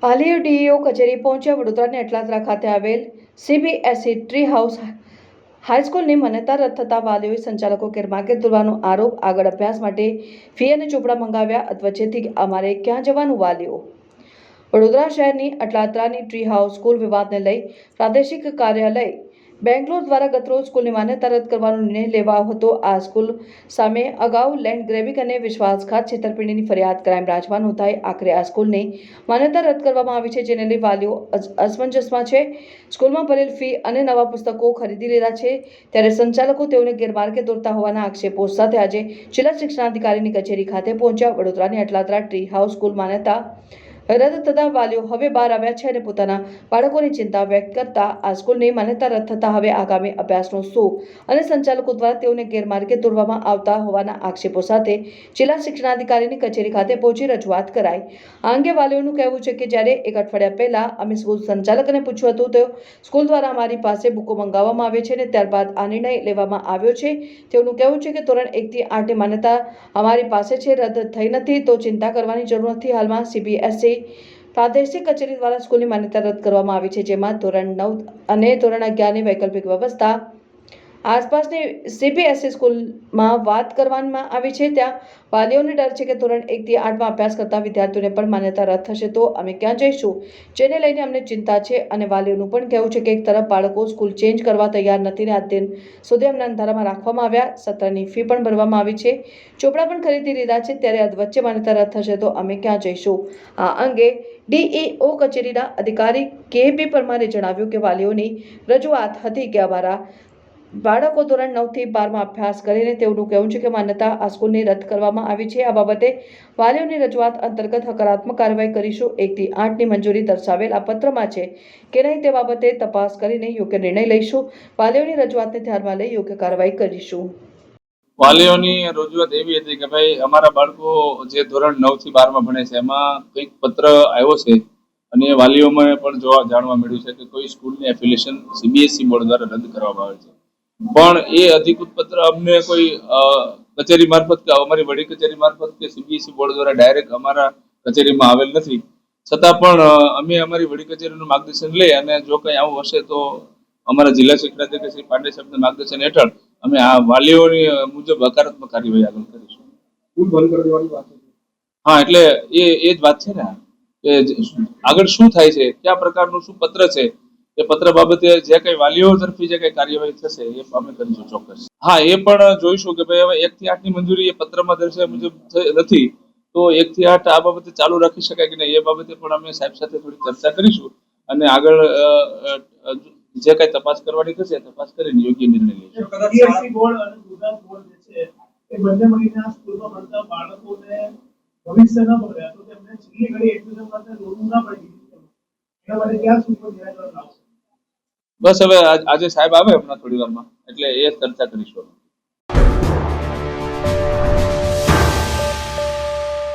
પાલીય DEO કચેરી પહોંચ્યા વડોદરાની અટલાદરા ખાતે આવેલ સીબીએસઈ ટ્રી હાઉસ હાઈસ્કૂલની માન્યતા રદ થતા વાલીઓએ સંચાલકો ગેરમાર્ગે દોરવાનો આરોપ। આગળ અભ્યાસ માટે ફી અને ચોપડા મંગાવ્યા વચ્ચેથી અમારે ક્યાં જવાનું? વાલીઓ વડોદરા શહેરની અટલાદરાની ટ્રી હાઉસ સ્કૂલ વિવાદને લઈ પ્રાદેશિક કાર્યાલય બેંગ્લોર દ્વારા ગતરોજ સ્કૂલની માન્યતા રદ કરવાનો નિર્ણય લેવાયો હતો। આ સ્કૂલ સામે અગાઉ લેન્ડ ગ્રેબિંગ અને વિશ્વાસઘાત છેતરપિંડીની ફરિયાદ ક્રાઇમ બ્રાન્ચમાં નોંધાઈ। આખરે આ સ્કૂલની માન્યતા રદ કરવામાં આવી છે, જેને લઈ વાલીઓ અસમંજસમાં છે। સ્કૂલમાં ભરેલ ફી અને નવા પુસ્તકો ખરીદી લીધા છે, ત્યારે સંચાલકો તેઓને ગેરમાર્ગે દોરતા હોવાના આક્ષેપો સાથે આજે જિલ્લા શિક્ષણાધિકારીની કચેરી ખાતે પહોંચ્યા। વડોદરાની અટલાદરા ટ્રી હાઉસ સ્કૂલ માન્યતા રદ થતા વાલીઓ હવે બહાર આવ્યા છે અને પોતાના બાળકોની ચિંતા વ્યક્ત કરતા આ સ્કૂલની માન્યતા રદ થતા હવે આગામી અભ્યાસનો શું અને સંચાલકો દ્વારા તેઓને ગેરમાર્ગે દોરવામાં આવતા હોવાના આક્ષેપો સાથે જિલ્લા શિક્ષણાધિકારીની કચેરી ખાતે પહોંચી રજૂઆત કરાઈ। આ અંગે વાલીઓનું કહેવું છે કે જ્યારે એક અઠવાડિયા પહેલા અમે સ્કૂલ સંચાલકને પૂછ્યું હતું તો સ્કૂલ દ્વારા અમારી પાસે બુકો મંગાવવામાં આવે છે અને ત્યારબાદ આ નિર્ણય લેવામાં આવ્યો છે। તેઓનું કહેવું છે કે ધોરણ 1 થી 8 ની માન્યતા અમારી પાસે છે, રદ થઈ નથી તો ચિંતા કરવાની જરૂર નથી। હાલમાં સીબીએસઈ પ્રાદેશિક કચેરી દ્વારા સ્કૂલની માન્યતા રદ કરવામાં આવી છે, જેમાં ધોરણ 9 અને ધોરણ 11 ની વૈકલ્પિક વ્યવસ્થા આસપાસની સીબીએસઈ સ્કૂલમાં વાત કરવામાં આવી છે। ત્યાં વાલીઓને ડર છે કે ધોરણ 1 થી 8 માં અભ્યાસ કરતા વિદ્યાર્થીઓને પણ માન્યતા રદ થશે તો અમે ક્યાં જઈશું, જેને લઈને અમને ચિંતા છે। અને વાલીઓનું પણ કહેવું છે કે એક તરફ બાળકો સ્કૂલ ચેન્જ કરવા તૈયાર નથી ને આ દિન સુધી અમને અંધારામાં રાખવામાં આવ્યા, સત્રની ફી પણ ભરવામાં આવી છે, ચોપડા પણ ખરીદી લીધા છે, ત્યારે વચ્ચે માન્યતા રદ થશે તો અમે ક્યાં જઈશું? આ અંગે ડીઈઓ કચેરીના અધિકારી કે.બી. પરમારે જણાવ્યું કે વાલીઓની રજૂઆત હતી કે અમારા બાળકો ધોરણ 9 થી 12 માં અભ્યાસ કરીને તેઓનું કહેવું છે કે માન્યતા આ સ્કૂલની રદ કરવામાં આવી છે। આ બાબતે વાલીઓની રજૂઆત અંતર્ગત હકારાત્મક કાર્યવાહી કરીશું। 1 થી 8 ની મંજૂરી દર્શાવેલ આ પત્રમાં છે કે નહીં તે બાબતે તપાસ કરીને યોગ્ય નિર્ણય લઈશું। વાલીઓની રજૂઆતને ધ્યાનમાં લઈ યોગ્ય કાર્યવાહી કરીશું। વાલીઓની રજૂઆત એવી હતી કે ભાઈ અમારા બાળકો જે ધોરણ 9 થી 12 માં ભણે છે એમાં કંઈક પત્ર આવ્યો છે અને વાલીઓમાં પણ જાણવા મળ્યું છે કે કોઈ સ્કૂલની એફિલિએશન સીબીએસઈ બોર્ડ દ્વારા રદ કરવામાં આવે છે, પણ એ અધિકૃત પત્ર અમને કોઈ કચેરી મારફત કે અમારી વડી કચેરી મારફત કે સીબીએસઈ બોર્ડ દ્વારા ડાયરેક્ટ અમારા કચેરીમાં આવેલ નથી। છતાં પણ અમે અમારી વડી કચેરીનું માર્ગદર્શન લઈ અને જો કંઈ આવું હશે તો અમારા જિલ્લા શિક્ષણાધિકારી શ્રી પાંડે સાહેબના માર્ગદર્શન હેઠળ અમે આ વાલીઓની મુજબ હકારાત્મક કાર્યવાહી આગળ કરીશું। સ્કૂલ બંધ કરી દેવાની વાત છે? હા, એટલે એ જ વાત છે ને કે આગળ શું થાય છે, કયા પ્રકારનું શું પત્ર છે, એ પત્ર બાબતે જે કઈ વાલીઓ તરફથી જે કઈ કાર્યવાહી થશે એ અમે કરીશું ચોક્કસ। હા, એ પણ જોઈશું કે ભાઈ હવે 1 થી 8 ની મંજૂરી એ પત્રમાં દર્શાવ્યા મુજબ નથી તો 1 થી 8 આ બાબતે ચાલુ રાખી શકાય કે નહીં એ બાબતે પણ અમે સાહેબ સાથે થોડી ચર્ચા કરીશું અને આગળ જે કઈ તપાસ કરવાની થશે તપાસ કરીને યોગ્ય નિર્ણય લઈશું। સીબીએસઈ બોર્ડ અને ગુજરાત બોર્ડ જે છે એ બંને મળીને આ સ્કૂલમાં ભણતા બાળકોને ભવિષ્ય ન બગડે તો તેમને છેલ્લી ઘડી એડમિશન માટે દોડવું ના પડે, એના માટે ક્યાં સુધી નિરાકરણ આવશે? બસ હવે આજે સાહેબ આવે હમણાં થોડી વારમાં એટલે એ ચર્ચા કરીશું।